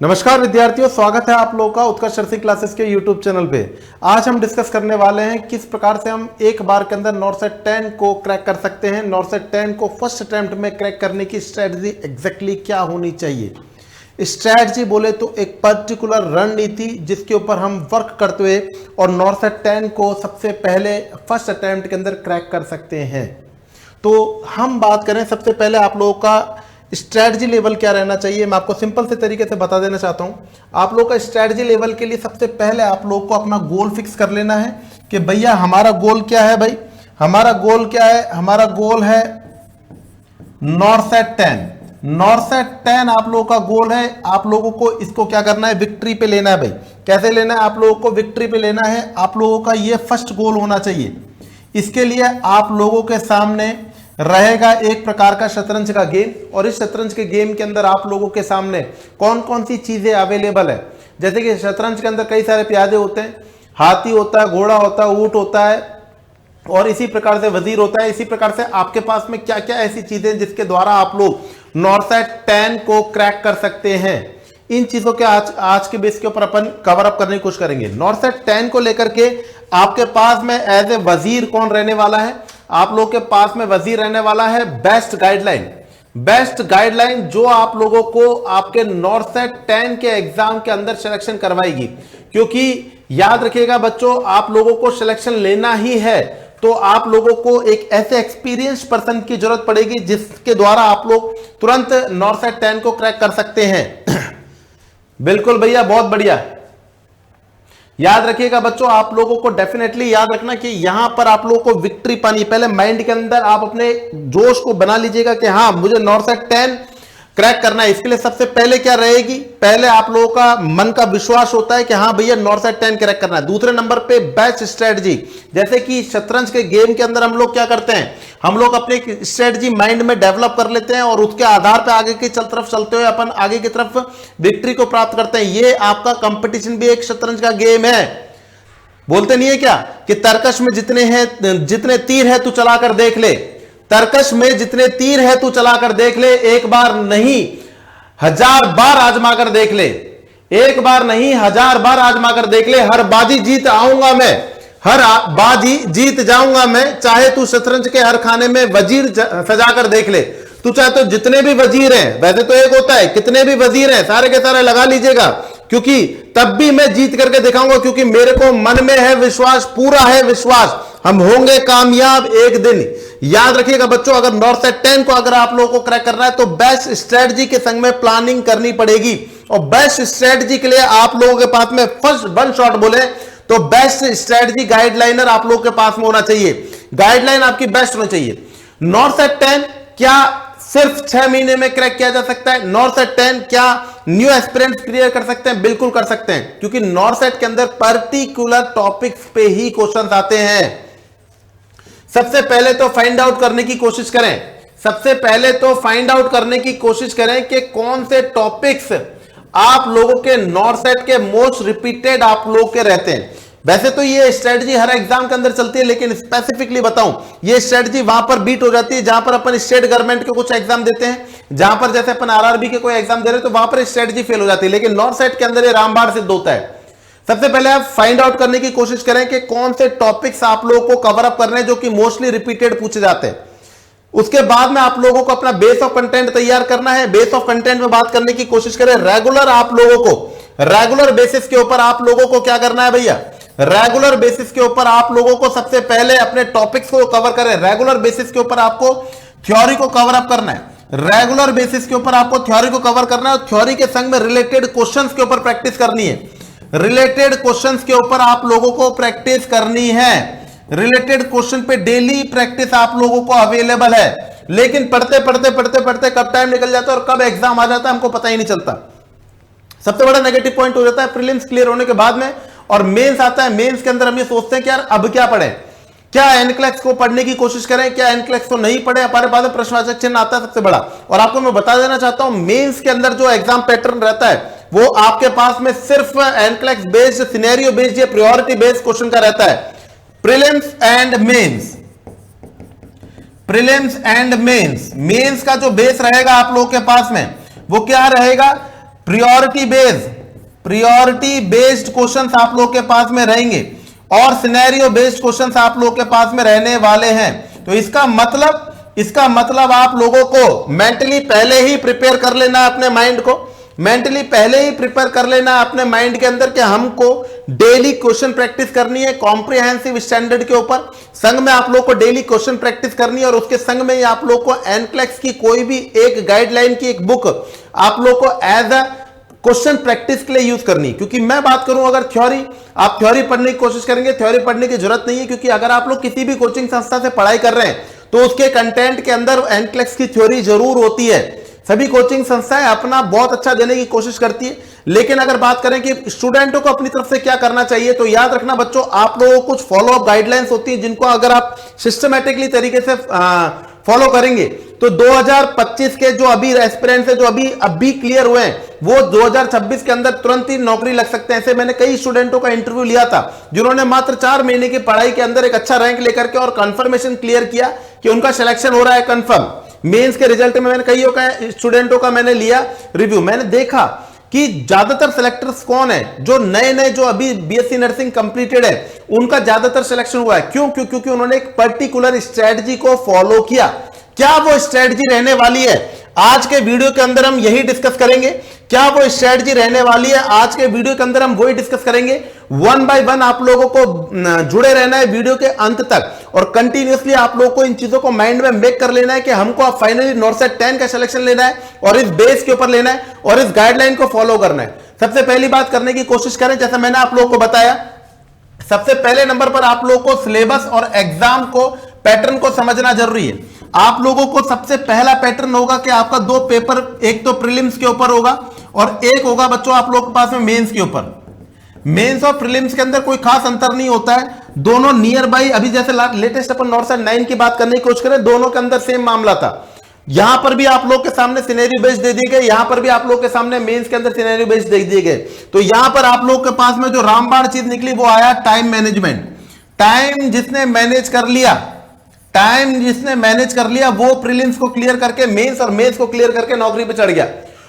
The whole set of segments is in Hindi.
नमस्कार विद्यार्थियों, स्वागत है आप लोगों का उत्कर्ष नर्सिंग क्लासेस के यूट्यूब चैनल पे। आज हम डिस्कस करने वाले हैं किस प्रकार से हम एक बार के अंदर नॉर्सेट 10 को क्रैक कर सकते हैं। नॉर्सेट 10 को फर्स्ट अटेम्प्ट में क्रैक करने की स्ट्रेटजी एग्जैक्टली क्या होनी चाहिए। स्ट्रेटजी बोले तो एक पर्टिकुलर रणनीति जिसके ऊपर हम वर्क करते हुए और नॉर्सेट 10 को सबसे पहले फर्स्ट अटेम्प्ट के अंदर क्रैक कर सकते हैं। तो हम बात करें सबसे पहले आप लोगों का स्ट्रेटजी लेवल क्या रहना चाहिए। मैं आपको सिंपल से तरीके से बता देना चाहता हूं। आप लोग का स्ट्रेटजी लेवल के लिए सबसे पहले आप लोग को अपना गोल फिक्स कर लेना है कि भैया हमारा गोल क्या है। भाई हमारा गोल क्या है? हमारा गोल है नॉर्सेट 10। नॉर्सेट 10 आप लोगों का गोल है। आप लोगों को इसको क्या करना है? विक्ट्री पे लेना है। भाई कैसे लेना है? आप लोगों को विक्ट्री पे लेना है। आप लोगों का ये फर्स्ट गोल होना चाहिए। इसके लिए आप लोगों के सामने रहेगा एक प्रकार का शतरंज का गेम, और इस शतरंज के गेम के अंदर आप लोगों के सामने कौन कौन सी चीजें अवेलेबल है। जैसे कि शतरंज के अंदर कई सारे प्यादे होते हैं, हाथी होता है, घोड़ा होता है, ऊंट होता है, और इसी प्रकार से वजीर होता है। इसी प्रकार से आपके पास में क्या क्या ऐसी चीजें जिसके द्वारा आप लोग नॉर्सेट 10 को क्रैक कर सकते हैं। इन चीजों के आज के बेस के ऊपर अपन कवर अप करने की कोशिश करेंगे। नॉर्सेट 10 को लेकर के आपके पास में एज ए वजीर कौन रहने वाला है? आप लोग के पास में वजीर रहने वाला है बेस्ट गाइडलाइन। बेस्ट गाइडलाइन जो आप लोगों को आपके नॉर्सेट 10 के एग्जाम के अंदर सिलेक्शन करवाएगी। क्योंकि याद रखिएगा बच्चों, आप लोगों को सिलेक्शन लेना ही है तो आप लोगों को एक ऐसे एक्सपीरियंस पर्सन की जरूरत पड़ेगी जिसके द्वारा आप लोग तुरंत नॉर्सेट 10 को क्रैक कर सकते हैं। बिल्कुल भैया, बहुत बढ़िया। याद रखिएगा बच्चों, आप लोगों को डेफिनेटली याद रखना कि यहां पर आप लोगों को विक्ट्री पानी। पहले माइंड के अंदर आप अपने जोश को बना लीजिएगा कि हाँ मुझे नॉर्सेट 10 क्रैक करना है। इसके लिए सबसे पहले क्या रहेगी? पहले आप लोगों का मन का विश्वास होता है कि हाँ भैया नॉर्सेट 10 क्रैक करना है। दूसरे नंबर पे बेस्ट स्ट्रेटजी। जैसे कि शतरंज के गेम के अंदर हम लोग क्या करते हैं, हम लोग अपनी स्ट्रेटजी माइंड में डेवलप कर लेते हैं और उसके आधार पर आगे की तरफ चलते हुए अपन आगे की तरफ विक्ट्री को प्राप्त करते हैं। ये आपका कंपटीशन भी एक शतरंज का गेम है। बोलते नहीं है क्या कि तर्कश में जितने तीर है तू चलाकर देख ले। तर्कश में जितने तीर है तू चलाकर देख ले, एक बार नहीं 1000 बार आजमा कर देख ले। एक बार नहीं 1000 बार आजमा कर देख ले। हर बाजी जीत आऊंगा मैं, हर बाजी जीत जाऊंगा मैं, चाहे तू शतरंज के हर खाने में वजीर सजा कर देख ले। तू चाहे तो जितने भी वजीर हैं, वैसे तो एक होता है, कितने भी वजीर हैं सारे के सारे लगा लीजिएगा, क्योंकि तब भी मैं जीत करके दिखाऊंगा। क्योंकि मेरे को मन में है विश्वास, पूरा है विश्वास, हम होंगे कामयाब एक दिन। याद रखिएगा बच्चों, अगर नॉर्सेट 10 को अगर आप लोगों को क्रैक करना है तो बेस्ट स्ट्रेटजी के संग में प्लानिंग करनी पड़ेगी। और बेस्ट स्ट्रेटजी के लिए आप लोगों के पास में फर्स्ट वन शॉट बोले तो बेस्ट स्ट्रेटजी गाइडलाइनर आप लोगों के पास में होना चाहिए। गाइडलाइन आपकी बेस्ट होनी चाहिए। नॉर्सेट 10 क्या सिर्फ 6 महीने में क्रैक किया जा सकता है? नॉर्सेट 10 क्या न्यू एस्पिरेंट्स क्लियर कर सकते हैं? बिल्कुल कर सकते हैं, क्योंकि नॉर्सेट के अंदर पर्टिकुलर टॉपिक्स पे ही क्वेश्चंस आते हैं। सबसे पहले तो फाइंड आउट करने की कोशिश करें। सबसे पहले तो फाइंड आउट करने की कोशिश करें कि कौन से टॉपिक्स आप लोगों के नॉर्सेट के मोस्ट रिपीटेड आप लोग के रहते हैं। वैसे तो ये स्ट्रेटजी हर एग्जाम के अंदर चलती है, लेकिन स्पेसिफिकली बताऊं, ये स्ट्रेटजी वहां पर बीट हो जाती है जहां पर अपन स्टेट गवर्नमेंट के कुछ एग्जाम देते हैं, जहां पर जैसे अपन आरआरबी के कोई एग्जाम दे रहे हैं तो वहां पर स्ट्रेटजी फेल हो जाती है। लेकिन नॉर्सेट के अंदर ये रामबाण सिद्ध होता है। सबसे पहले आप फाइंड आउट करने की कोशिश करें कि कौन से टॉपिक्स आप लोगों को कवर अप करने हैं जो कि मोस्टली रिपीटेड पूछे जाते हैं। उसके बाद में आप लोगों को अपना बेस ऑफ कंटेंट तैयार करना है। बेस ऑफ कंटेंट में बात करने की कोशिश करें। रेगुलर आप लोगों को रेगुलर बेसिस के ऊपर आप लोगों को क्या करना है भैया? रेगुलर बेसिस के ऊपर आप लोगों को सबसे पहले अपने टॉपिक्स को कवर करें। रेगुलर बेसिस के ऊपर आपको थ्योरी को कवर अप करना है। रेगुलर बेसिस के ऊपर आपको थ्योरी को कवर करना है और थ्योरी के संग में रिलेटेड क्वेश्चंस के ऊपर प्रैक्टिस करनी है। रिलेटेड क्वेश्चंस के ऊपर आप लोगों को प्रैक्टिस करनी है। रिलेटेड क्वेश्चन पे डेली प्रैक्टिस आप लोगों को अवेलेबल है। लेकिन पढ़ते पढ़ते पढ़ते पढ़ते कब टाइम निकल जाता है और कब एग्जाम आ जाता है हमको पता ही नहीं चलता। सबसे बड़ा नेगेटिव पॉइंट हो जाता है प्रीलिम्स क्लियर होने के बाद में, और मेंस आता है। मेंस के अंदर हम ये सोचते हैं कि यार अब क्या पढ़ें, क्या एनक्लेक्स को पढ़ने की कोशिश करें, क्या एनक्लेक्स को नहीं पढ़े। हमारे पास प्रश्नवाचक चिन्ह आता है सबसे बड़ा। और आपको मैं बता देना चाहता हूं, मेंस के अंदर जो एग्जाम पैटर्न रहता है वो आपके पास में सिर्फ एनक्लेक्स बेस्ड, सिनेरियो बेस्ड या प्रायोरिटी बेस्ड क्वेश्चन का रहता है। Prelims and mains, prelims and mains, mains का जो बेस रहेगा आप लोगों के पास में वो क्या रहेगा? प्रियोरिटी बेस्ड क्वेश्चंस आप लोग के पास में रहेंगे और सिनेरियो बेस्ड क्वेश्चंस आप लोग के पास में रहने वाले हैं। तो इसका मतलब आप लोगों को मेंटली पहले ही प्रिपेयर कर लेना है अपने माइंड को, मेंटली पहले ही प्रिपेयर कर लेना अपने माइंड के अंदर कि हमको डेली क्वेश्चन प्रैक्टिस करनी है कॉम्प्रिहेंसिव स्टैंडर्ड के ऊपर। संग में आप लोग को डेली क्वेश्चन प्रैक्टिस करनी है और उसके संग में ही आप लोग को एनक्लेक्स की कोई भी एक गाइडलाइन की एक बुक आप लोग को एज अ क्वेश्चन प्रैक्टिस के लिए यूज करनी। क्योंकि मैं बात करूं अगर आप थ्योरी पढ़ने की कोशिश करेंगे, थ्योरी पढ़ने की जरूरत नहीं है, क्योंकि अगर आप लोग किसी भी कोचिंग संस्था से पढ़ाई कर रहे हैं तो उसके कंटेंट के अंदर एनक्लेक्स की थ्योरी जरूर होती है। सभी कोचिंग संस्थाएं अपना बहुत अच्छा देने की कोशिश करती है, लेकिन अगर बात करें कि स्टूडेंटों को अपनी तरफ से क्या करना चाहिए, तो याद रखना बच्चों, आप लोगों को कुछ फॉलो अप गाइडलाइंस होती है जिनको अगर आप सिस्टमैटिकली तरीके से फॉलो करेंगे तो 2025 के जो अभी एस्पिरेंट्स है, जो अभी क्लियर हुए हैं, वो 2026 के अंदर तुरंत ही नौकरी लग सकते हैं। ऐसे मैंने कई स्टूडेंटों का इंटरव्यू लिया था जिन्होंने मात्र 4 महीने की पढ़ाई के अंदर एक अच्छा रैंक लेकर के और कंफर्मेशन क्लियर किया कि उनका सिलेक्शन हो रहा है कंफर्म। मेंस के रिजल्ट में मैंने कईयों का स्टूडेंटों का मैंने लिया रिव्यू, मैंने देखा कि ज्यादातर सिलेक्टर्स कौन है, जो नए जो अभी बीएससी नर्सिंग कंप्लीटेड है उनका ज्यादातर सिलेक्शन हुआ है। क्योंकि उन्होंने एक पर्टिकुलर स्ट्रेटजी को फॉलो किया। क्या वो स्ट्रेटजी रहने वाली है, आज के वीडियो के अंदर हम यही डिस्कस करेंगे। क्या वो स्ट्रेटजी रहने वाली है, आज के वीडियो के अंदर हम वही डिस्कस करेंगे। 1 बाय 1 आप लोगों को जुड़े रहना है वीडियो के अंत तक और कंटिन्यूअसली आप लोगों को इन चीजों को माइंड में मेक कर लेना है कि हमको अब फाइनली नॉर्सेट 10 का सिलेक्शन लेना है और इस बेस के ऊपर लेना है और इस गाइडलाइन को फॉलो करना है। सबसे पहली बात करने की कोशिश करें, जैसा मैंने आप लोगों को बताया, सबसे पहले नंबर पर आप लोगों को सिलेबस और एग्जाम को पैटर्न को समझना जरूरी है। आप लोगों को सबसे पहला पैटर्न होगा कि आपका 2 पेपर, एक तो प्रीलिम्स के ऊपर होगा और एक होगा बच्चों आप लोगों के पास में मेंस के ऊपर। मेंस और प्रीलिम्स के अंदर कोई खास अंतर नहीं होता है, दोनों नियर बाई। अभी जैसे लेटेस्ट अपन नॉर्सेट 9 की बात करने की कोशिश करें, दोनों के अंदर सेम मामला था। यहां पर भी आप लोग के सामने सिनेरियो बेस्ड दे दिए गए, यहां पर भी आप लोग के सामने मेंस के अंदर सिनेरियो बेस्ड दे दिए गए। तो यहां पर आप लोग के पास में जो रामबाण चीज निकली वो आया टाइम मैनेजमेंट। टाइम जिसने मैनेज कर लिया वो प्रीलिम्स को क्लियर करके मेंस और मेंस को क्लियर करके नौकरी पे चढ़ गया।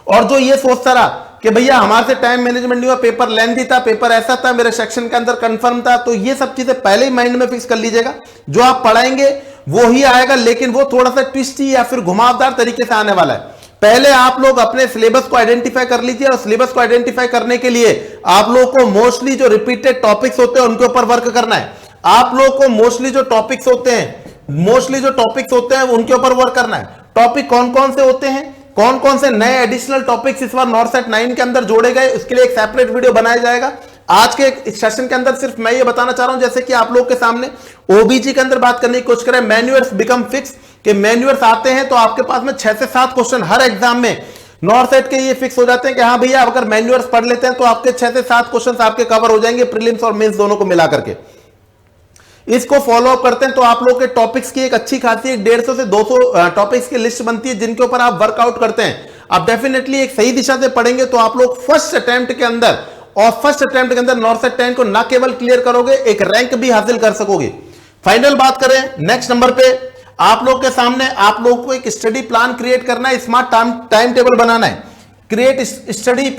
और जो ये सोचता रहा कि भैया हमारे से टाइम मैनेजमेंट नहीं हुआ, पेपर लेंथी था, पेपर ऐसा था, मेरे सेक्शन के अंदर कंफर्म था, तो ये सब चीजें पहले ही माइंड में फिक्स कर लीजिएगा। जो आप पढ़ाएंगे वो ही आएगा, लेकिन वो थोड़ा सा ट्विस्टी या फिर घुमावदार तरीके से आने वाला है। पहले आप लोग अपने सिलेबस को आइडेंटिफाई कर लीजिए और सिलेबस को आइडेंटिफाई करने के लिए आप लोग को मोस्टली जो रिपीटेड टॉपिक्स होते हैं उनके ऊपर वर्क करना है। आप लोग को मोस्टली जो टॉपिक्स होते हैं उनके ऊपर वर्क करना है। टॉपिक कौन कौन से होते हैं, कौन कौन से नए एडिशनल टॉपिक्स इस बार नॉर्सेट 9 के अंदर जोड़े गए, उसके लिए एक सेपरेट वीडियो बनाया जाएगा। आज के सेशन के अंदर सिर्फ मैं ये बताना चाह रहा हूं, जैसे कि आप लोग के सामने ओबीजी के अंदर बात करने की कोशिश करें, मैन्यूअर्स बिकम फिक्स, कि मैन्यूअर्स आते हैं तो आपके पास में 6 से 7 क्वेश्चन हर एग्जाम में नॉर्सेट के ये फिक्स हो जाते हैं कि हाँ भैया अगर मैन्यूअर्स पढ़ लेते हैं तो आपके 6 से 7 क्वेश्चन आपके कवर हो जाएंगे, प्रीलिम्स और मेंस दोनों को मिला करके। इसको फॉलो अप करते हैं तो आप लोग के टॉपिक्स की एक अच्छी खासी 150 से 200 टॉपिक्स की लिस्ट बनती है जिनके ऊपर आप वर्कआउट करते हैं। आप डेफिनेटली एक सही दिशा से पढ़ेंगे तो आप लोग फर्स्ट अटेम्प्ट के अंदर नॉर्सेट 10 को ना केवल क्लियर करोगे, एक रैंक भी हासिल कर सकोगे। फाइनल बात करें नेक्स्ट नंबर पे, आप लोग के सामने आप लोग को एक स्टडी प्लान क्रिएट करना है, स्मार्ट टाइम टेबल बनाना है। क्रिएट स्टडी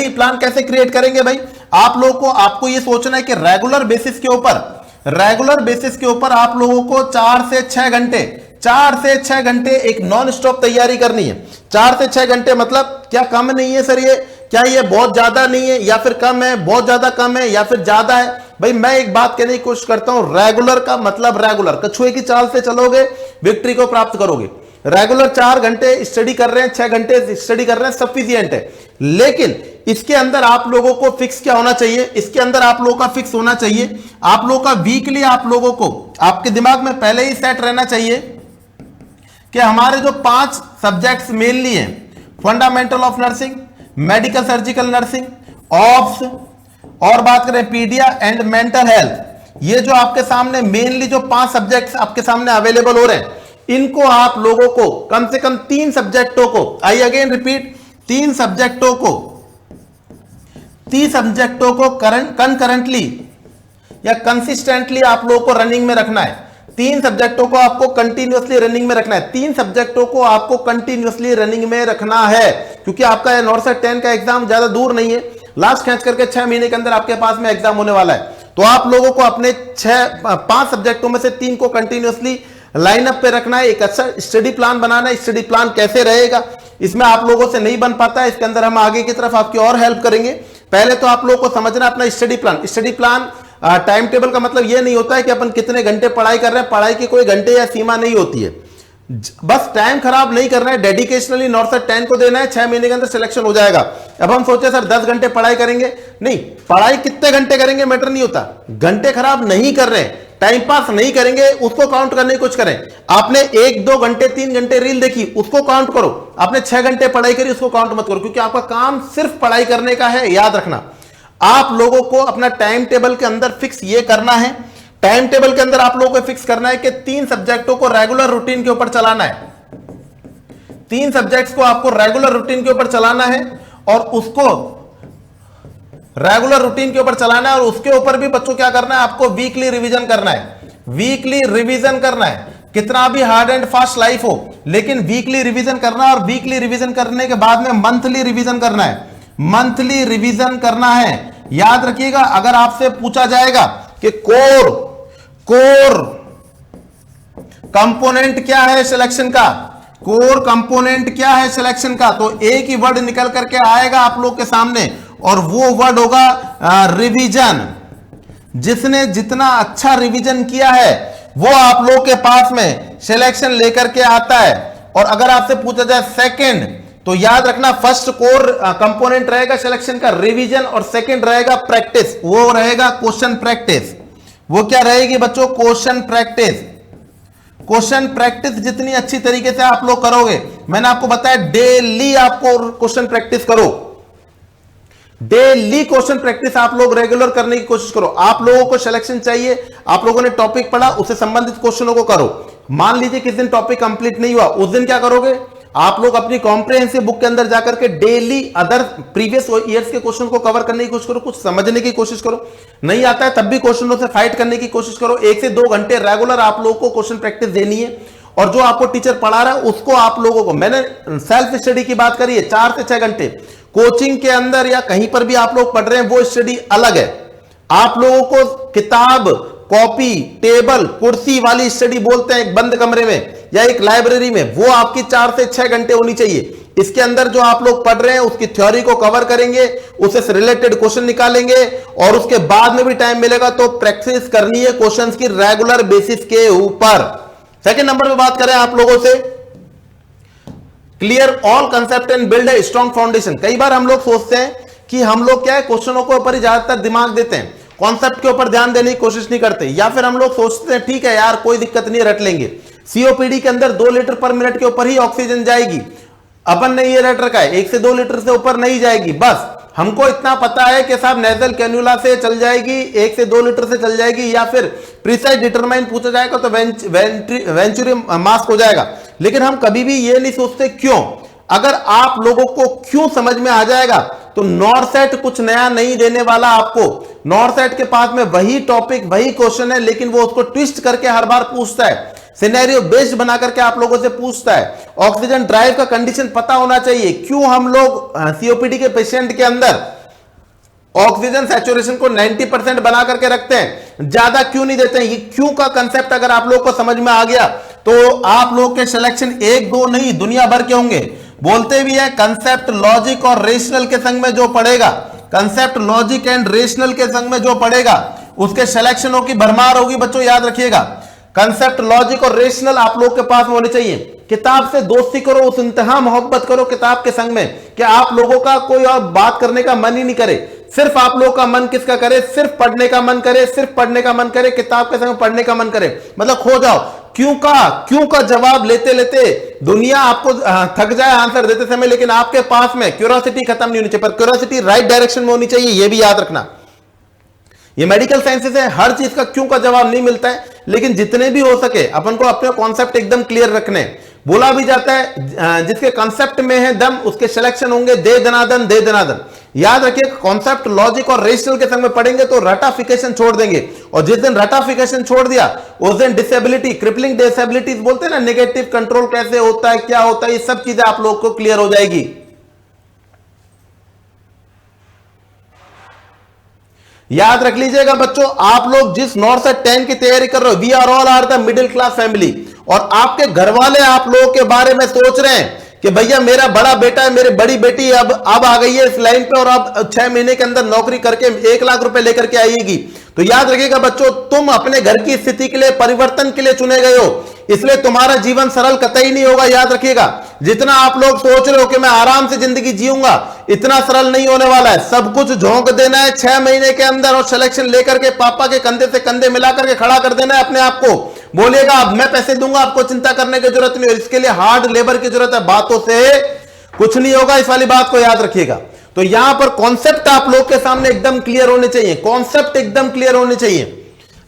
प्लान कैसे क्रिएट करेंगे भाई? आप लोग को आपको ये सोचना है कि रेगुलर बेसिस के ऊपर आप लोगों को 4 से 6 घंटे एक नॉन स्टॉप तैयारी करनी है। 4 से 6 घंटे मतलब क्या कम नहीं है सर, ये क्या ये बहुत ज्यादा नहीं है या फिर कम है, बहुत ज्यादा कम है या फिर ज्यादा है? भाई मैं एक बात कहने की कोशिश करता हूं, रेगुलर का मतलब रेगुलर, कछुए की चाल से चलोगे विक्ट्री को प्राप्त करोगे। रेगुलर 4 घंटे स्टडी कर रहे हैं, 6 घंटे स्टडी कर रहे हैं, सफिशिएंट है। लेकिन इसके अंदर आप लोगों को फिक्स क्या होना चाहिए? इसके अंदर आप लोगों का फिक्स होना चाहिए, आप लोगों का वीकली आप लोगों को आपके दिमाग में पहले ही सेट रहना चाहिए कि हमारे जो 5 सब्जेक्ट्स मेनली हैं, fundamental of nursing, medical surgical nursing, ops और बात करें पीडिया एंड मेंटल हेल्थ, ये जो आपके सामने मेनली जो 5 सब्जेक्ट्स आपके सामने अवेलेबल हो रहे हैं, इनको आप लोगों को कम से कम 3 सब्जेक्टों को, आई अगेन रिपीट, 3 सब्जेक्टों को कंकरेंटली या कंसिस्टेंटली आप लोगों को रनिंग में रखना है। तीन सब्जेक्टों को आपको कंटिन्यूअसली रनिंग में रखना है, तीन सब्जेक्टों को आपको कंटिन्यूअसली रनिंग में रखना है, क्योंकि आपका नॉर्सेट 10 का एग्जाम ज्यादा दूर नहीं है, लास्ट खींच करके 6 महीने के अंदर आपके पास में एग्जाम होने वाला है। तो आप लोगों को अपने 5 सब्जेक्टों में से 3 को कंटिन्यूअसली लाइनअप पे रखना है, एक अच्छा स्टडी प्लान बनाना है। स्टडी प्लान कैसे रहेगा, इसमें आप लोगों से नहीं बन पाता है, इसके अंदर हम आगे की तरफ आपकी और हेल्प करेंगे। पहले तो आप लोगों को समझना अपना study plan. Study plan time table का मतलब यह नहीं होता है कि अपन कितने घंटे पढ़ाई कर रहे हैं, पढ़ाई की कोई घंटे या सीमा नहीं होती है, बस टाइम खराब नहीं करना है, डेडिकेशनली नॉर्सेट 10 को देना है, 6 महीने के अंदर सिलेक्शन हो जाएगा। अब हम सोचे सर 10 घंटे पढ़ाई करेंगे, नहीं, पढ़ाई कितने घंटे करेंगे मैटर नहीं होता, घंटे खराब नहीं कर रहे, टाइम पास नहीं करेंगे, उसको काउंट करने की कोशिश करें। आपने 1, 2 घंटे 3 घंटे रील देखी, उसको काउंट करो, आपने 6 घंटे पढ़ाई करी, उसको काउंट मत करो, क्योंकि आपका काम सिर्फ पढ़ाई करने का है। याद रखना, आप लोगों को अपना टाइम टेबल के अंदर फिक्स ये करना है, टाइम टेबल के अंदर आप लोगों को फिक्स करना है कि 3 सब्जेक्टों को रेगुलर रूटीन के ऊपर चलाना है, 3 सब्जेक्ट्स को आपको रेगुलर रूटीन के ऊपर चलाना है, और उसको रेगुलर रूटीन के ऊपर चलाना है, और उसके ऊपर भी बच्चों क्या करना है, आपको वीकली रिवीजन करना है, वीकली रिवीजन करना है। कितना भी हार्ड एंड फास्ट लाइफ हो, लेकिन वीकली रिवीजन करना है, और वीकली रिवीजन करने के बाद में मंथली रिवीजन करना है, मंथली रिवीजन करना है। याद रखिएगा, अगर आपसे पूछा जाएगा कि कोर कंपोनेंट क्या है सिलेक्शन का, कोर कंपोनेंट क्या है सिलेक्शन का, तो एक ही वर्ड निकल करके आएगा आप लोग के सामने, और वो वर्ड होगा रिवीजन। जिसने जितना अच्छा रिवीजन किया है वो आप लोग के पास में सिलेक्शन लेकर के आता है। और अगर आपसे पूछा जाए सेकंड, तो याद रखना फर्स्ट कोर कंपोनेंट रहेगा सिलेक्शन का रिवीजन, और सेकंड रहेगा प्रैक्टिस, वो रहेगा क्वेश्चन प्रैक्टिस। वो क्या रहेगी बच्चों, क्वेश्चन प्रैक्टिस। क्वेश्चन प्रैक्टिस जितनी अच्छी तरीके से आप लोग करोगे, मैंने आपको बताया डेली आपको क्वेश्चन प्रैक्टिस करो, डेली क्वेश्चन प्रैक्टिस आप लोग रेगुलर करने की कोशिश करो। आप लोगों को सिलेक्शन चाहिए, आप लोगों ने टॉपिक पढ़ा, उससे संबंधित क्वेश्चनों को करो। मान लीजिए किस दिन टॉपिक कंप्लीट नहीं हुआ, उस दिन क्या करोगे, आप लोग अपनी कॉम्प्रिहेंसिव बुक के अंदर जाकर के डेली अदर प्रीवियस ईयर्स के क्वेश्चन को कवर करने की कोशिश करो, कुछ समझने की कोशिश करो। नहीं आता है तब भी क्वेश्चनों से फाइट करने की कोशिश करो। 1 से 2 घंटे रेगुलर आप लोगों को क्वेश्चन प्रैक्टिस देनी है, और जो आपको टीचर पढ़ा रहा है उसको आप लोगों को, मैंने सेल्फ स्टडी की बात करी है, 4 से 6 घंटे कोचिंग के अंदर या कहीं पर भी आप लोग पढ़ रहे हैं, वो स्टडी अलग है। आप लोगों को किताब, कॉपी, टेबल, कुर्सी वाली स्टडी बोलते हैं, एक बंद कमरे में या एक लाइब्रेरी में, वो आपकी 4 से 6 घंटे होनी चाहिए। इसके अंदर जो आप लोग पढ़ रहे हैं उसकी थ्योरी को कवर करेंगे, उससे रिलेटेड क्वेश्चन निकालेंगे, और उसके बाद में भी टाइम मिलेगा तो प्रैक्टिस करनी है क्वेश्चंस की रेगुलर बेसिस के ऊपर। सेकंड नंबर पे बात करें आप लोगों से, clear all concept and build a strong foundation. कई बार हम लोग सोचते हैं कि हम लोग क्या है, क्वेश्चनों के ऊपर ही ज्यादातर दिमाग देते हैं, कॉन्सेप्ट के ऊपर ध्यान देने की कोशिश नहीं करते, या फिर हम लोग सोचते हैं ठीक है यार कोई दिक्कत नहीं रट लेंगे, सीओपीडी के अंदर 2 लीटर पर मिनट के ऊपर ही ऑक्सीजन जाएगी, अपन ने ये रट रखा है 1 से 2 लीटर से ऊपर नहीं जाएगी। बस हमको इतना पता है कि साहब नेजल कैन्युला से चल जाएगी, 1 से 2 लीटर से चल जाएगी, या फिर प्रिसाइज डिटरमाइन पूछा जाएगा तो वेंचुरी मास्क हो जाएगा। लेकिन हम कभी भी ये नहीं सोचते क्यों। अगर आप लोगों को क्यों समझ में आ जाएगा तो नॉर्सेट कुछ नया नहीं देने वाला आपको। नॉर्सेट के पास में वही टॉपिक, वही क्वेश्चन है, लेकिन वो उसको ट्विस्ट करके हर बार पूछता है, सिनेरियो बेस्ड बना करके आप लोगों से पूछता है। ऑक्सीजन ड्राइव का कंडीशन पता होना चाहिए। क्यों हम लोग सीओपीडी के पेशेंट के अंदर ऑक्सीजन सैचुरेशन को 90% बना करके रखते हैं, ज्यादा क्यों नहीं देते हैं, ये क्यों का कंसेप्ट अगर आप लोग को समझ में आ गया तो आप लोग के सिलेक्शन 1-2 नहीं दुनिया भर के होंगे। बोलते भी है कंसेप्ट, लॉजिक और रेशनल के संग में जो पढ़ेगा, कंसेप्ट, लॉजिक एंड रेशनल के संग में जो पढ़ेगा उसके सिलेक्शनों की भरमार होगी। बच्चों याद रखिएगा, कंसेप्ट, लॉजिक और रेशनल आप लोग के पास में होने चाहिए। किताब से दोस्ती करो, उस इंतहा मोहब्बत करो किताब के संग में कि आप लोगों का कोई और बात करने का मन ही नहीं करे, सिर्फ आप लोगों का मन किसका करे, सिर्फ पढ़ने का मन करे, सिर्फ पढ़ने का मन करे, किताब के संग पढ़ने का मन करे, मतलब खो जाओ। क्यों का जवाब लेते लेते दुनिया आपको थक जाए आंसर देते समय, लेकिन आपके पास में क्यूरियोसिटी खत्म नहीं होनी चाहिए, पर क्यूरियोसिटी राइट डायरेक्शन में होनी चाहिए, यह भी याद रखना। ये मेडिकल साइंसेस है, हर चीज का क्यों का जवाब नहीं मिलता है, लेकिन जितने भी हो सके अपन को अपने कॉन्सेप्ट एकदम क्लियर रखने। बोला भी जाता है जिसके कॉन्सेप्ट में है दम उसके सिलेक्शन होंगे दे दनादन दे दनादन। याद रखिए, कॉन्सेप्ट लॉजिक और रेशनल के संग में पढ़ेंगे तो रटाफिकेशन छोड़ देंगे, और जिस दिन रटाफिकेशन छोड़ दिया उस दिन डिसेबिलिटी, क्रिपलिंग डिसेबिलिटीज बोलते हैं ना, नेगेटिव कंट्रोल कैसे होता है, क्या होता है, ये सब चीजें आप लोग को क्लियर हो जाएगी। याद रख लीजिएगा बच्चों, आप लोग जिस नॉर्थ से 10 की तैयारी कर रहे हो, we are all are the middle class family, और आपके घर वाले आप लोगों के बारे में सोच रहे हैं कि भैया मेरा बड़ा बेटा है, मेरी बड़ी बेटी अब आ गई है इस लाइन पे, और अब 6 महीने के अंदर नौकरी करके 1 लाख रुपए लेकर के आएगी। तो याद रखिएगा बच्चों, तुम अपने घर की स्थिति के लिए, परिवर्तन के लिए चुने गए हो, इसलिए तुम्हारा जीवन सरल कतई नहीं होगा। याद रखिएगा, जितना आप लोग सोच रहे हो कि मैं आराम से जिंदगी जीऊंगा, इतना सरल नहीं होने वाला है। सब कुछ झोंक देना है 6 महीने के अंदर, और सिलेक्शन लेकर के पापा के कंधे से कंधे मिलाकर के खड़ा कर देना है अपने आप को। बोलिएगा अब मैं पैसे दूंगा, आपको चिंता करने की जरूरत नहीं है, इसके लिए हार्ड लेबर की जरूरत है, बातों से कुछ नहीं होगा। इस वाली बात को याद रखिएगा। तो यहां पर कॉन्सेप्ट आप लोग के सामने एकदम क्लियर होने चाहिए, कॉन्सेप्ट एकदम क्लियर होने चाहिए।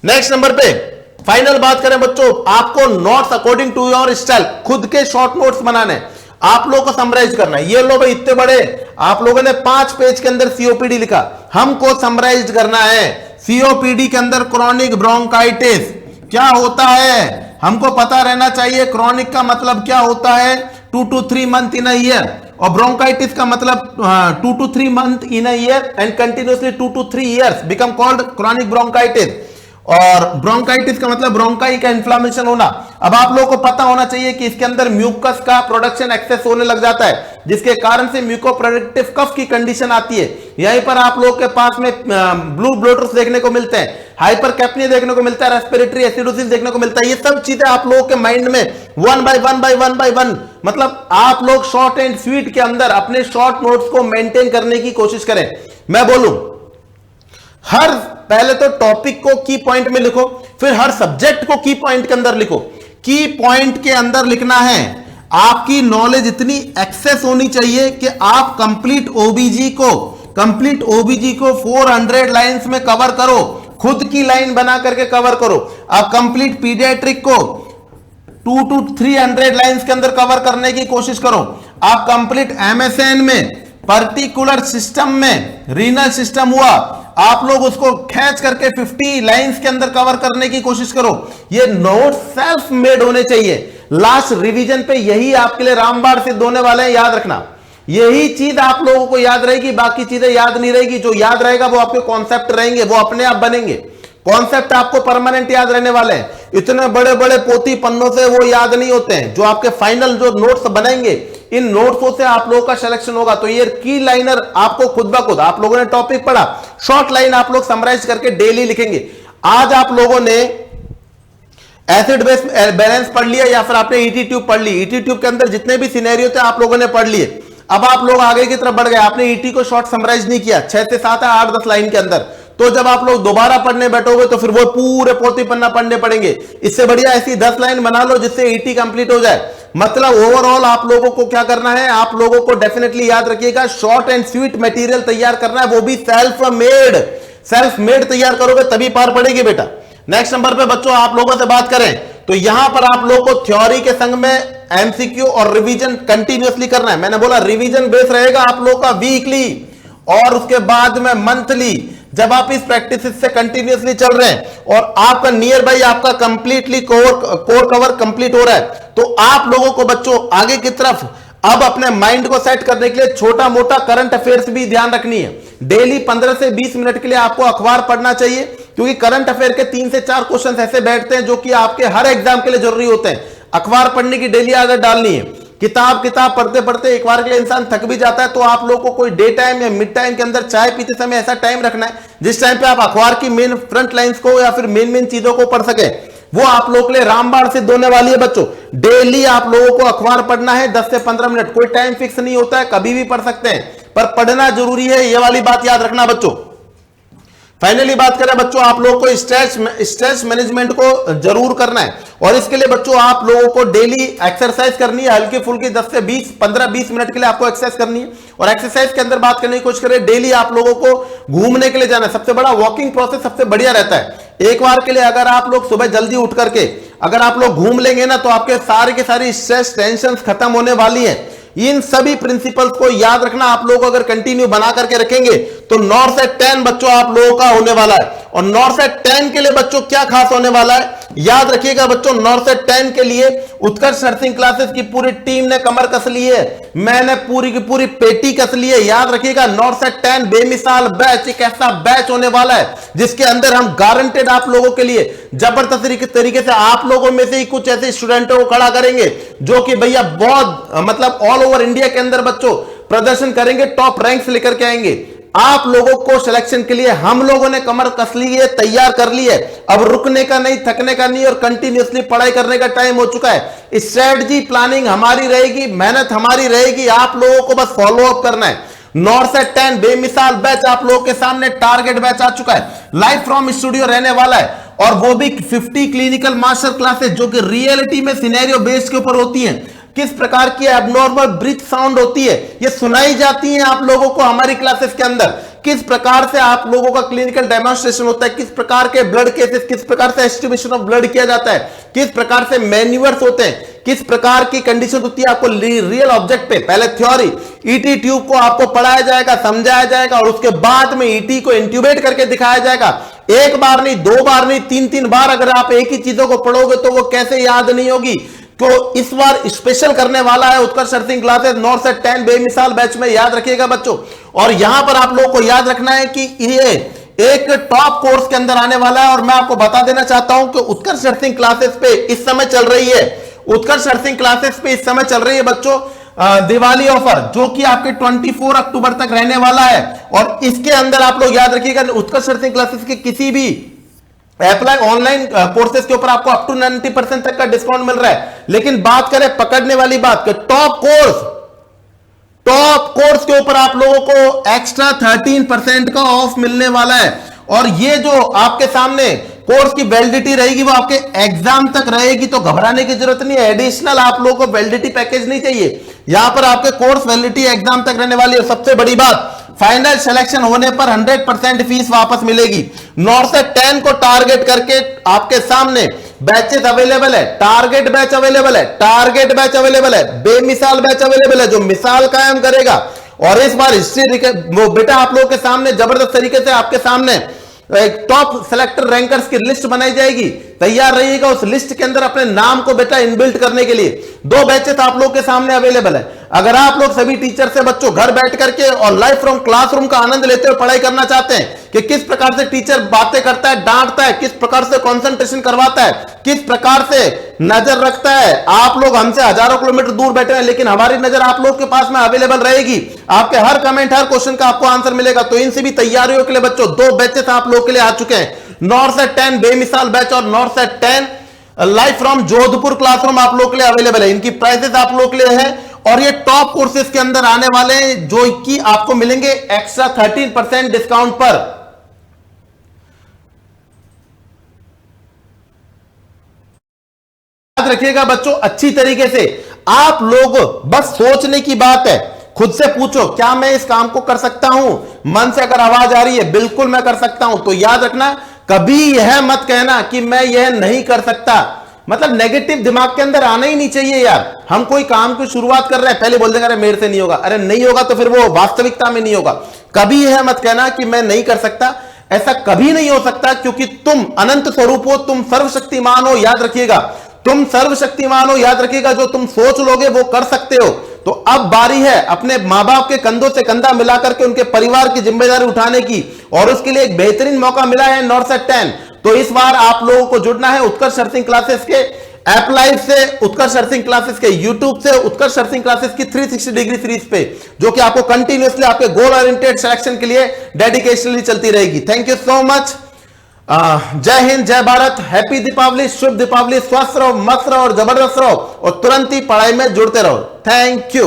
नेक्स्ट नंबर पे फाइनल बात करें बच्चों, आपको notes according to your style, खुद के शॉर्ट नोट्स बनाने, आप लोगों को समराइज करना है। ये लो भाई, इतने बड़े आप लोगों ने 5 पेज के अंदर सीओपीडी लिखा, हमको समराइज करना है। सीओपीडी के अंदर क्रॉनिक ब्रोंकाइटिस क्या होता है, हमको पता रहना चाहिए। क्रॉनिक का मतलब क्या होता है, 2 to 3 month in a year, और ब्रोंकाइटिस का मतलब 2 to 3 month in a year and continuously 2 to 3 years become called chronic bronchitis. और ब्रोंकाइटिस का मतलब ब्रोंकाई का इन्फ्लामेशन होना। अब आप लोगों को पता होना चाहिए कि इसके अंदर म्यूकस का प्रोडक्शन एक्सेस होने लग जाता है, जिसके कारण से म्यूकोप्रोडक्टिव कफ की कंडीशन आती है। यहीं पर आप लोग के पास में ब्लू ब्लोटर्स देखने को मिलते हैं, हाइपरकैप्निया देखने को मिलता है, रेस्पिरेटरी एसिडोसिस देखने को मिलता है। ये सब चीजें आप लोगों के माइंड में 1 by 1 मतलब आप लोग शॉर्ट एंड स्वीट के अंदर अपने शॉर्ट नोट्स को मेंटेन करने की कोशिश करें। मैं बोलूं, हर पहले तो टॉपिक को की पॉइंट में लिखो, फिर हर सब्जेक्ट को की पॉइंट के अंदर लिखो। की पॉइंट के अंदर लिखना है, आपकी नॉलेज इतनी एक्सेस होनी चाहिए कि आप कंप्लीट ओबीजी को 400 लाइंस में कवर करो, खुद की लाइन बना करके कवर करो। आप कंप्लीट पीडियाट्रिक को 2 to 300 लाइंस के अंदर कवर करने की कोशिश करो। आप कंप्लीट एमएसएन में, पर्टिकुलर सिस्टम में, रीनल सिस्टम हुआ, आप लोग उसको खींच करके 50 लाइंस के अंदर कवर करने की कोशिश करो। ये नोट सेल्फ मेड होने चाहिए। लास्ट रिवीजन पे यही आपके लिए रामबाण सिद्ध होने वाले हैं, याद रखना। यही चीज आप लोगों को याद रहेगी, बाकी चीजें याद नहीं रहेगी। जो याद रहेगा वो आपके कॉन्सेप्ट रहेंगे, वो अपने आप बनेंगे। कॉन्सेप्ट आपको परमानेंट याद रहने वाले हैं। इतने बड़े बड़े पोथी पन्नों से वो याद नहीं होते हैं। जो आपके फाइनल जो नोट्स बनेंगे, इन नोट्सों से आप लोगों का सिलेक्शन होगा। तो ये की लाइनर आपको खुद ब खुद, आप लोगों ने टॉपिक पढ़ा, शॉर्ट लाइन आप लोग समराइज करके डेली लिखेंगे। आज आप लोगों ने एसिड बेस बैलेंस पढ़ लिया, या फिर आपने ईटी ट्यूब पढ़ ली। ईटी ट्यूब के अंदर जितने भी सिनेरियो थे आप लोगों ने पढ़ लिए। अब आप लोग आगे की तरफ बढ़ गए, आपने ईटी को शॉर्ट समराइज नहीं किया, 6 से 7 है 8-10 लाइन के अंदर। तो जब आप लोग दोबारा पढ़ने बैठोगे तो फिर वो पूरे पोथी पन्ना पढ़ने पड़ेंगे। इससे बढ़िया ऐसी 10 लाइन बना लो जिससे ईटी कंप्लीट हो जाए। मतलब ओवरऑल आप लोगों को क्या करना है, आप लोगों को डेफिनेटली याद रखिएगा, शॉर्ट एंड स्वीट मटेरियल तैयार करना है, वो भी सेल्फ मेड तैयार करोगे तभी पार पड़ेगी बेटा। नेक्स्ट नंबर पे बच्चों आप लोगों से बात करें तो यहां पर आप लोगों को थ्योरी के संग में एमसीक्यू और रिवीजन कंटिन्यूअसली करना है। मैंने बोला रिवीजन बेस रहेगा आप लोगों का वीकली, और उसके बाद में मंथली। जब आप इस प्रैक्टिस से कंटिन्यूअसली चल रहे हैं और आपका नियर बाई आपका कंप्लीटली कोर कवर कंप्लीट हो रहा है, तो आप लोगों को बच्चों आगे की तरफ अब अपने माइंड को सेट करने के लिए छोटा मोटा करंट अफेयर्स भी ध्यान रखनी है। डेली 15 से 20 मिनट के लिए आपको अखबार पढ़ना चाहिए, क्योंकि करंट अफेयर के 3 से 4 क्वेश्चन ऐसे बैठते हैं जो कि आपके हर एग्जाम के लिए जरूरी होते हैं। अखबार पढ़ने की डेली आदत डालनी है। किताब पढ़ते पढ़ते एक बार के लिए इंसान थक भी जाता है, तो आप लोगों को कोई डे टाइम या मिड टाइम के अंदर चाय पीते समय ऐसा टाइम रखना है जिस टाइम पे आप अखबार की मेन फ्रंट लाइंस को या फिर मेन चीजों को पढ़ सके। वो आप लोगों के लिए रामबाण सिद्ध होने वाली है बच्चों। डेली आप लोगों को अखबार पढ़ना है 10 से 15 मिनट, कोई टाइम फिक्स नहीं होता है, कभी भी पढ़ सकते हैं, पर पढ़ना जरूरी है। ये वाली बात याद रखना बच्चों। फाइनली बात करें बच्चों, आप लोगों को स्ट्रेस मैनेजमेंट को जरूर करना है, और इसके लिए बच्चों आप लोगों को डेली एक्सरसाइज करनी है, हल्की फुल्की 10 से 15-20 मिनट के लिए आपको एक्सरसाइज करनी है। और एक्सरसाइज के अंदर बात करने की कोशिश करें, डेली आप लोगों को घूमने के लिए जाना है। सबसे बड़ा वॉकिंग प्रोसेस सबसे बढ़िया रहता है। एक बार के लिए अगर आप लोग सुबह जल्दी उठ करके अगर आप लोग घूम लेंगे ना, तो आपके सारी की सारी स्ट्रेस टेंशन खत्म होने वाली है। इन सभी प्रिंसिपल्स को याद रखना। आप लोग अगर कंटिन्यू बना करके रखेंगे तो नॉर्सेट 10 बच्चों आप लोगों का होने वाला है। और नॉर्सेट 10 के लिए बच्चों क्या खास होने वाला है, याद रखिएगा बच्चों, नॉर्सेट 10 के लिए उत्कर्ष नर्सिंग क्लासेस की पूरी टीम ने कमर कस ली है, मैंने पूरी की पूरी पेटी कस ली है। याद रखिएगा नॉर्सेट 10 बेमिसाल बैच, एक ऐसा बैच होने वाला है जिसके अंदर हम गारंटेड आप लोगों के लिए जबरदस्त तरीके से आप लोगों में से ही कुछ ऐसे स्टूडेंटों को खड़ा करेंगे जो कि भैया बहुत मतलब ऑल ओवर इंडिया के अंदर बच्चों प्रदर्शन करेंगे, टॉप रैंक्स लेकर के आएंगे। आप लोगों को सिलेक्शन के लिए हम लोगों ने कमर कस ली है, तैयार कर ली है। अब रुकने का नहीं, थकने का नहीं और कंटिन्यूअसली पढ़ाई करने का टाइम हो चुका है। स्ट्रेटजी प्लानिंग हमारी रहेगी, मेहनत हमारी रहेगी, आप लोगों को बस फॉलो अप करना है। नॉर्सेट 10 बेमिसाल बैच आप लोगों के सामने टारगेट बैच आ चुका है, लाइव फ्रॉम स्टूडियो रहने वाला है और वो भी 50 क्लिनिकल मास्टर क्लासेस जो कि रियलिटी में सिनेरियो बेस्ड के ऊपर होती हैं। किस प्रकार की एबनॉर्मल ब्रीथ साउंड होती है ये सुनाई जाती है आप लोगों को हमारी क्लासेस के अंदर, किस प्रकार से आप लोगों का क्लिनिकल डेमोन्स्ट्रेशन होता है, किस प्रकार के ब्लड केसेस, किस प्रकार से एस्टिमेशन ऑफ ब्लड किया जाता है, किस प्रकार से मैन्यूअर्स होते हैं, किस प्रकार की कंडीशन होती है। आपको रियल ऑब्जेक्ट पे पहले थ्योरी ईटी ट्यूब को आपको पढ़ाया जाएगा, समझाया जाएगा और उसके बाद में ईटी को इंट्यूबेट करके दिखाया जाएगा। एक बार नहीं, दो बार नहीं, तीन बार अगर आप एक ही चीजों को पढ़ोगे तो वो कैसे याद नहीं होगी। तो इस बार स्पेशल करने वाला है उत्कर्ष नर्सिंग क्लासेस नॉर्सेट 10 बेमिसाल बैच में, याद रखिएगा बच्चों। और यहां पर आप लोगों को याद रखना है कि ये एक टॉप कोर्स के अंदर आने वाला है और मैं आपको बता देना चाहता हूं कि उत्कर्ष नर्सिंग क्लासेस पे इस समय चल रही है, उत्कर्ष नर्सिंग क्लासेस पे इस समय चल रही है बच्चों दिवाली ऑफर जो कि आपके 24 अक्टूबर तक रहने वाला है। और इसके अंदर आप लोग याद रखिएगा उत्कर्ष नर्सिंग क्लासेस के किसी भी अप्लाई ऑनलाइन कोर्सेज के ऊपर आपको अप टू 90% तक का डिस्काउंट मिल रहा है। लेकिन बात करें पकड़ने वाली बात के टॉप कोर्स के ऊपर आप लोगों को एक्स्ट्रा 13% का ऑफ मिलने वाला है। और ये जो आपके सामने कोर्स की वैलिडिटी रहेगी वो आपके एग्जाम तक रहेगी, तो घबराने की जरूरत नहीं है। एडिशनल आप लोगों को वैलिडिटी पैकेज नहीं चाहिए, यहां पर आपके कोर्स वैलिडिटी एग्जाम तक रहने वाली है। सबसे बड़ी बात, फाइनल सिलेक्शन होने पर 100% फीस वापस मिलेगी। नॉर्सेट 10 को टारगेट करके आपके सामने बैचेस अवेलेबल है, टारगेट बैच अवेलेबल है, टारगेट बैच अवेलेबल है, बेमिसाल बैच अवेलेबल है जो मिसाल कायम करेगा। और इस बार हिस्ट्री वो बेटा आप लोगों के सामने जबरदस्त तरीके से आपके सामने एक टॉप सेलेक्टर रैंकर्स की लिस्ट बनाई जाएगी, तैयार रहिएगा उस लिस्ट के अंदर अपने नाम को बेटा इनबिल्ट करने के लिए। 2 बैचेस आप लोग के सामने अवेलेबल है। अगर आप लोग सभी टीचर से बच्चों घर बैठ करके और लाइव फ्रॉम क्लासरूम का आनंद लेते हुए पढ़ाई करना चाहते हैं कि किस प्रकार से टीचर बातें करता है, डांटता है, किस प्रकार से कंसंट्रेशन करवाता है, किस प्रकार से नजर रखता है। आप लोग हमसे हजारों किलोमीटर दूर बैठे हैं लेकिन हमारी नजर आप लोग के पास में अवेलेबल रहेगी, आपके हर कमेंट हर क्वेश्चन का आपको आंसर मिलेगा। तो इन सभी तैयारियों के लिए बच्चों 2 बैचेस आप लोग के लिए आ चुके हैं, नॉर्सेट 10 बेमिसाल बैच और नॉर्सेट 10 लाइव फ्रॉम जोधपुर क्लासरूम आप लोग के लिए अवेलेबल है। इनकी प्राइसेस आप लोग के लिए है और ये टॉप कोर्सेज के अंदर आने वाले हैं जो कि आपको मिलेंगे एक्स्ट्रा 13% डिस्काउंट पर। याद रखिएगा बच्चों अच्छी तरीके से, आप लोग बस सोचने की बात है, खुद से पूछो क्या मैं इस काम को कर सकता हूं। मन से अगर आवाज आ रही है बिल्कुल मैं कर सकता हूं, तो याद रखना कभी यह मत कहना कि मैं यह नहीं कर सकता। मतलब नेगेटिव दिमाग के अंदर आना ही नहीं चाहिए यार। हम कोई काम की शुरुआत कर रहे हैं पहले बोल देंगे अरे मेरे से नहीं होगा, अरे नहीं होगा तो फिर वो वास्तविकता में नहीं होगा। कभी यह मत कहना कि मैं नहीं कर सकता, ऐसा कभी नहीं हो सकता क्योंकि तुम अनंत स्वरूप हो, तुम सर्वशक्तिमान हो। याद रखिएगा तुम सर्वशक्तिमान हो, याद रखिएगा जो तुम सोच लोगे वो कर सकते हो। तो अब बारी है अपने मां बाप के कंधों से कंधा मिलाकर के उनके परिवार की जिम्मेदारी उठाने की और उसके लिए एक बेहतरीन मौका मिला है नॉर्सेट 10। तो इस बार आप लोगों को जुड़ना है उत्कर्ष नर्सिंग क्लासेस के ऐप लाइव से, उत्कर्ष नर्सिंग क्लासेस के यूट्यूब से, उत्कर्ष नर्सिंग क्लासेस की 360 डिग्री सीरीज पे जो कि आपको कंटिन्यूअसली आपके गोल ओरिएंटेड सिलेक्शन के लिए डेडिकेशनली चलती रहेगी। Thank you so much. जय हिंद, जय भारत, हैप्पी दीपावली, शुभ दीपावली, स्वस्थ रहो, मस्त रहो और जबरदस्त रहो और तुरंत ही पढ़ाई में जुड़ते रहो। Thank you.